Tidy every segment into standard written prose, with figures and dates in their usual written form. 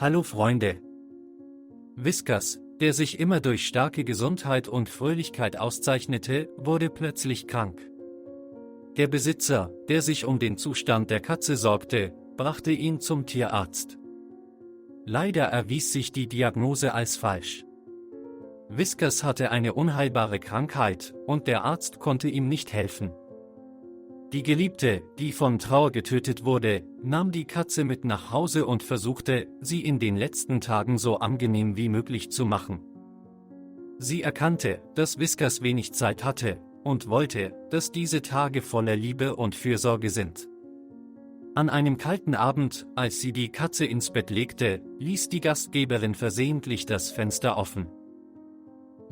Hallo Freunde! Whiskas, der sich immer durch starke Gesundheit und Fröhlichkeit auszeichnete, wurde plötzlich krank. Der Besitzer, der sich um den Zustand der Katze sorgte, brachte ihn zum Tierarzt. Leider erwies sich die Diagnose als falsch. Whiskas hatte eine unheilbare Krankheit, und der Arzt konnte ihm nicht helfen. Die Geliebte, die von Trauer getötet wurde, nahm die Katze mit nach Hause und versuchte, sie in den letzten Tagen so angenehm wie möglich zu machen. Sie erkannte, dass Whiskas wenig Zeit hatte, und wollte, dass diese Tage voller Liebe und Fürsorge sind. An einem kalten Abend, als sie die Katze ins Bett legte, ließ die Gastgeberin versehentlich das Fenster offen.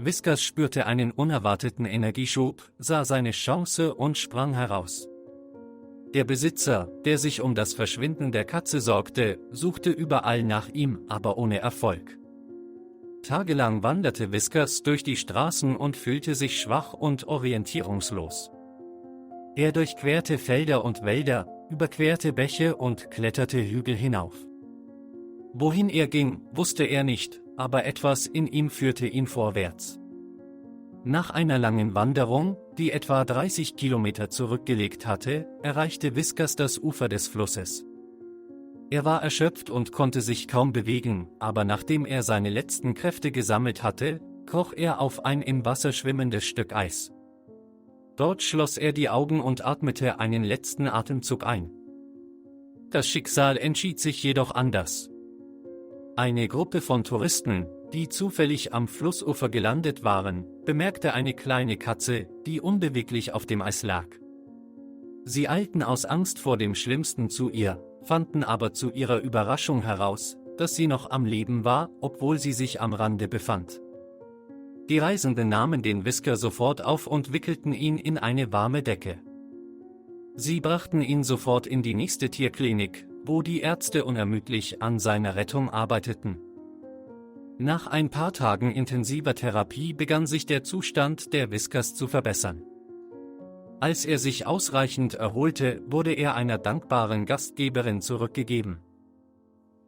Whiskas spürte einen unerwarteten Energieschub, sah seine Chance und sprang heraus. Der Besitzer, der sich um das Verschwinden der Katze sorgte, suchte überall nach ihm, aber ohne Erfolg. Tagelang wanderte Whiskas durch die Straßen und fühlte sich schwach und orientierungslos. Er durchquerte Felder und Wälder, überquerte Bäche und kletterte Hügel hinauf. Wohin er ging, wusste er nicht, aber etwas in ihm führte ihn vorwärts. Nach einer langen Wanderung, die etwa 30 Kilometer zurückgelegt hatte, erreichte Whiskas das Ufer des Flusses. Er war erschöpft und konnte sich kaum bewegen, aber nachdem er seine letzten Kräfte gesammelt hatte, kroch er auf ein im Wasser schwimmendes Stück Eis. Dort schloss er die Augen und atmete einen letzten Atemzug ein. Das Schicksal entschied sich jedoch anders. Eine Gruppe von Touristen, die zufällig am Flussufer gelandet waren, bemerkte eine kleine Katze, die unbeweglich auf dem Eis lag. Sie eilten aus Angst vor dem Schlimmsten zu ihr, fanden aber zu ihrer Überraschung heraus, dass sie noch am Leben war, obwohl sie sich am Rande befand. Die Reisenden nahmen den Whisker sofort auf und wickelten ihn in eine warme Decke. Sie brachten ihn sofort in die nächste Tierklinik, wo die Ärzte unermüdlich an seiner Rettung arbeiteten. Nach ein paar Tagen intensiver Therapie begann sich der Zustand der Whiskas zu verbessern. Als er sich ausreichend erholte, wurde er einer dankbaren Gastgeberin zurückgegeben.